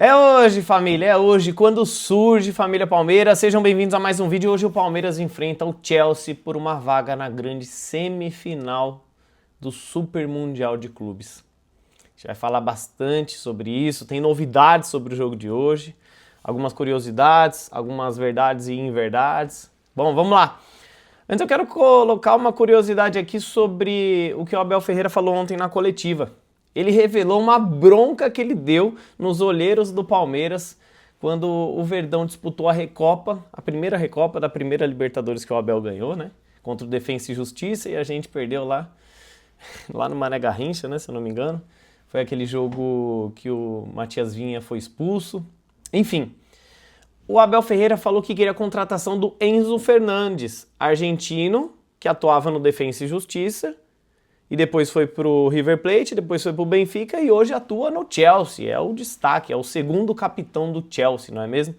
É hoje, família, é hoje, quando surge família Palmeiras. Sejam bem-vindos a mais um vídeo. Hoje o Palmeiras enfrenta o Chelsea por uma vaga na grande semifinal do Super Mundial de Clubes. A gente vai falar bastante sobre isso, tem novidades sobre o jogo de hoje, algumas curiosidades, algumas verdades e inverdades. Bom, vamos lá. Antes eu quero colocar uma curiosidade aqui sobre o que o Abel Ferreira falou ontem na coletiva. Ele revelou uma bronca que ele deu nos olheiros do Palmeiras quando o Verdão disputou a Recopa, a primeira Recopa da primeira Libertadores que o Abel ganhou, né? Contra o Defensa e Justiça, e a gente perdeu lá no Mané Garrincha, né? Se eu não me engano. Foi aquele jogo que o Matias Vinha foi expulso. Enfim, o Abel Ferreira falou que queria a contratação do Enzo Fernandes, argentino, que atuava no Defensa e Justiça, e depois foi pro River Plate, depois foi pro Benfica e hoje atua no Chelsea. É o destaque, é o segundo capitão do Chelsea, não é mesmo?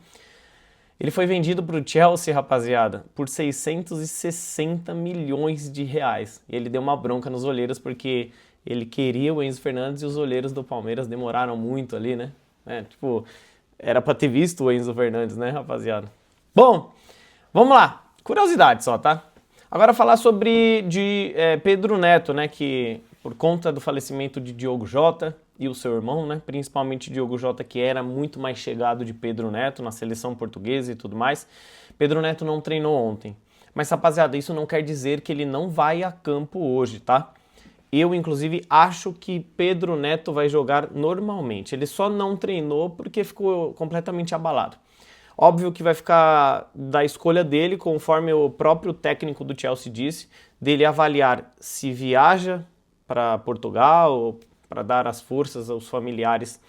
Ele foi vendido pro Chelsea, rapaziada, por 660 milhões de reais. E ele deu uma bronca nos olheiros porque ele queria o Enzo Fernandes e os olheiros do Palmeiras demoraram muito ali, né? Era pra ter visto o Enzo Fernandes, né, rapaziada? Bom, vamos lá. Curiosidade só, tá? Agora falar sobre Pedro Neto, né, que por conta do falecimento de Diogo Jota e o seu irmão, né, principalmente Diogo Jota, que era muito mais chegado de Pedro Neto na seleção portuguesa e tudo mais, Pedro Neto não treinou ontem. Mas, rapaziada, isso não quer dizer que ele não vai a campo hoje, tá? Eu, inclusive, acho que Pedro Neto vai jogar normalmente. Ele só não treinou porque ficou completamente abalado. Óbvio que vai ficar da escolha dele, conforme o próprio técnico do Chelsea disse, dele avaliar se viaja para Portugal para dar as forças aos familiares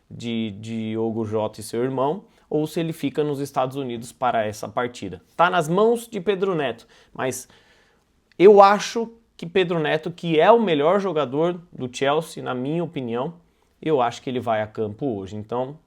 de Diogo Jota e seu irmão, ou se ele fica nos Estados Unidos para essa partida. Tá nas mãos de Pedro Neto, mas eu acho que Pedro Neto, que é o melhor jogador do Chelsea, na minha opinião, eu acho que ele vai a campo hoje. Então,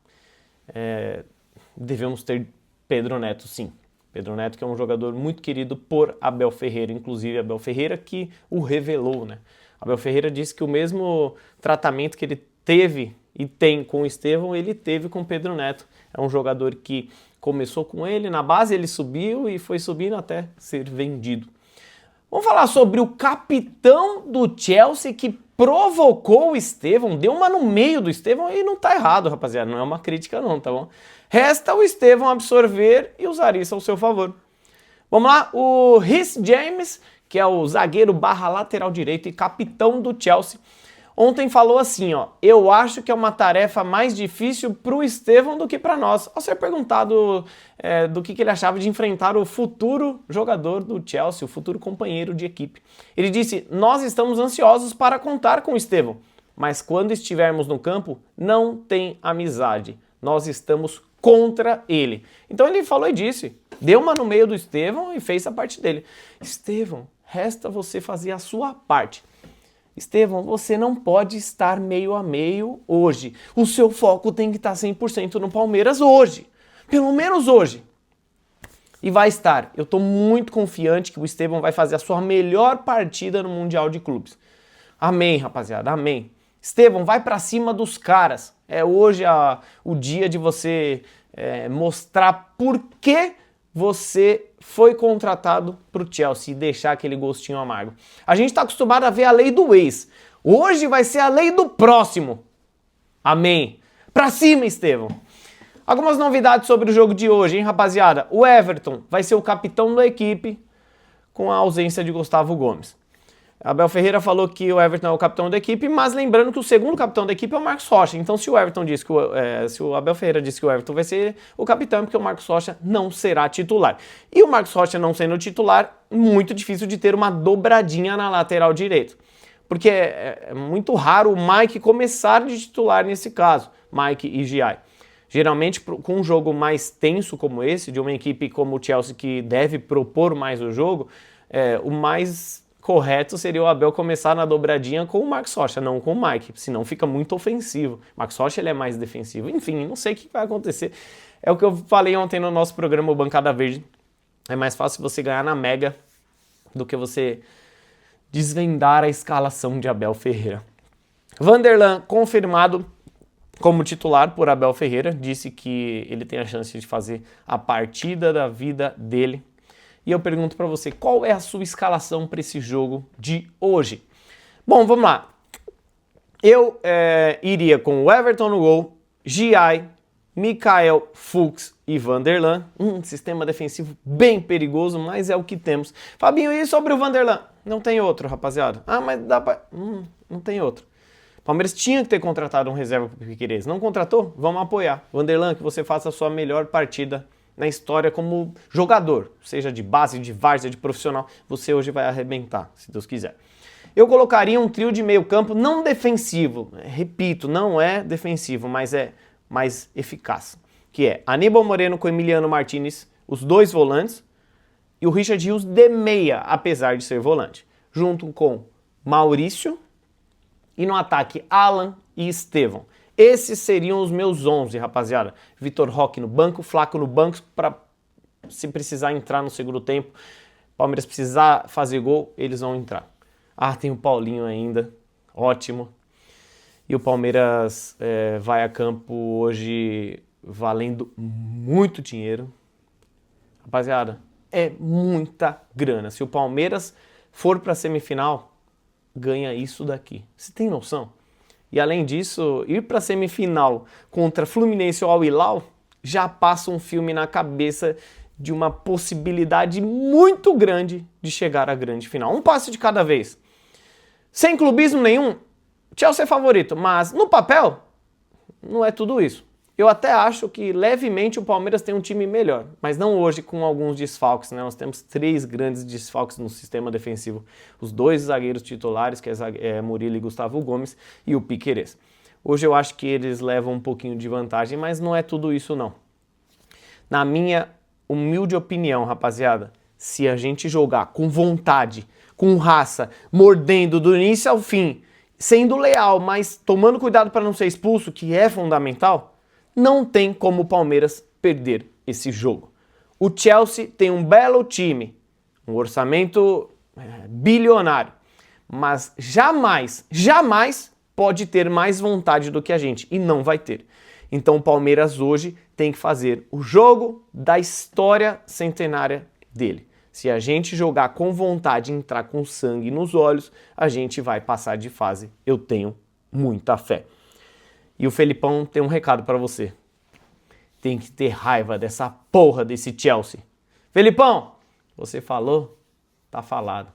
devemos ter Pedro Neto, sim. Pedro Neto, que é um jogador muito querido por Abel Ferreira, inclusive Abel Ferreira que o revelou, né? Abel Ferreira disse que o mesmo tratamento que ele teve e tem com o Estevão, ele teve com Pedro Neto. É um jogador que começou com ele, na base ele subiu e foi subindo até ser vendido. Vamos falar sobre o capitão do Chelsea que provocou o Estevão, deu uma no meio do Estevão e não tá errado, rapaziada, não é uma crítica não, tá bom? Resta o Estevão absorver e usar isso ao seu favor. Vamos lá, o Reece James, que é o zagueiro barra lateral direito e capitão do Chelsea, ontem falou assim, ó, eu acho que é uma tarefa mais difícil pro Estevão do que para nós. Ao ser perguntado do que ele achava de enfrentar o futuro jogador do Chelsea, o futuro companheiro de equipe. Ele disse, nós estamos ansiosos para contar com o Estevão, mas quando estivermos no campo, não tem amizade. Nós estamos contra ele. Então ele falou e disse, deu uma no meio do Estevão e fez a parte dele. Estevão, resta você fazer a sua parte. Estevão, você não pode estar meio a meio hoje. O seu foco tem que estar 100% no Palmeiras hoje. Pelo menos hoje. E vai estar. Eu estou muito confiante que o Estevão vai fazer a sua melhor partida no Mundial de Clubes. Amém, rapaziada, amém. Estevão, vai pra cima dos caras. É hoje o dia de você mostrar por que você foi contratado pro Chelsea e deixar aquele gostinho amargo. A gente tá acostumado a ver a lei do ex. Hoje vai ser a lei do próximo. Amém. Pra cima, Estevão. Algumas novidades sobre o jogo de hoje, hein, rapaziada? O Everton vai ser o capitão da equipe com a ausência de Gustavo Gomes. Abel Ferreira falou que o Everton é o capitão da equipe, mas lembrando que o segundo capitão da equipe é o Marcos Rocha. Então, se o Abel Ferreira disse que o Everton vai ser o capitão, é porque o Marcos Rocha não será titular. E o Marcos Rocha não sendo titular, muito difícil de ter uma dobradinha na lateral direito. Porque é muito raro o Mike começar de titular nesse caso, Mike e Giai. Geralmente, com um jogo mais tenso como esse, de uma equipe como o Chelsea que deve propor mais o jogo, o mais correto seria o Abel começar na dobradinha com o Marcos Rocha, não com o Mike, senão fica muito ofensivo. Marcos Rocha ele é mais defensivo. Enfim, não sei o que vai acontecer. É o que eu falei ontem no nosso programa, o Bancada Verde. É mais fácil você ganhar na Mega do que você desvendar a escalação de Abel Ferreira. Vanderlan confirmado como titular por Abel Ferreira, disse que ele tem a chance de fazer a partida da vida dele. E eu pergunto para você, qual é a sua escalação para esse jogo de hoje? Bom, vamos lá. Eu iria com o Everton no gol, Giai, Mikael, Fuchs e Vanderlan. Sistema defensivo bem perigoso, mas é o que temos. Fabinho, e sobre o Vanderlan? Não tem outro, rapaziada. Ah, mas dá pra... não tem outro. Palmeiras tinha que ter contratado um reserva para o Piquerez. Não contratou? Vamos apoiar. Vanderlan, que você faça a sua melhor partida na história como jogador. Seja de base, de várzea, de profissional. Você hoje vai arrebentar, se Deus quiser. Eu colocaria um trio de meio campo não defensivo. Repito, não é defensivo, mas é mais eficaz. Que é Aníbal Moreno com Emiliano Martinez, os dois volantes, e o Richard Rios de meia, apesar de ser volante. Junto com Maurício e no ataque Alan e Estevão. Esses seriam os meus 11, rapaziada. Vitor Roque no banco, Flaco no banco, para se precisar entrar no segundo tempo, Palmeiras precisar fazer gol, eles vão entrar. Ah, tem o Paulinho ainda, ótimo. E o Palmeiras vai a campo hoje valendo muito dinheiro. Rapaziada, é muita grana. Se o Palmeiras for para a semifinal, ganha isso daqui. Você tem noção? E além disso, ir para a semifinal contra Fluminense ou Al Hilal já passa um filme na cabeça de uma possibilidade muito grande de chegar à grande final. Um passo de cada vez. Sem clubismo nenhum, Chelsea é favorito, mas no papel não é tudo isso. Eu até acho que levemente o Palmeiras tem um time melhor, mas não hoje com alguns desfalques, né? Nós temos 3 grandes desfalques no sistema defensivo. Os 2 zagueiros titulares, que é Murilo e Gustavo Gomes, e o Piquerez. Hoje eu acho que eles levam um pouquinho de vantagem, mas não é tudo isso não. Na minha humilde opinião, rapaziada, se a gente jogar com vontade, com raça, mordendo do início ao fim, sendo leal, mas tomando cuidado para não ser expulso, que é fundamental, não tem como o Palmeiras perder esse jogo. O Chelsea tem um belo time, um orçamento bilionário, mas jamais pode ter mais vontade do que a gente, e não vai ter. Então o Palmeiras hoje tem que fazer o jogo da história centenária dele. Se a gente jogar com vontade, entrar com sangue nos olhos, a gente vai passar de fase. Eu tenho muita fé. E o Felipão tem um recado para você. Tem que ter raiva dessa porra desse Chelsea. Felipão, você falou, tá falado.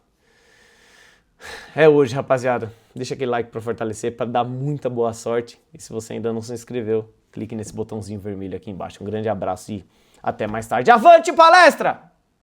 É hoje, rapaziada. Deixa aquele like para fortalecer, para dar muita boa sorte. E se você ainda não se inscreveu, clique nesse botãozinho vermelho aqui embaixo. Um grande abraço e até mais tarde. Avante palestra!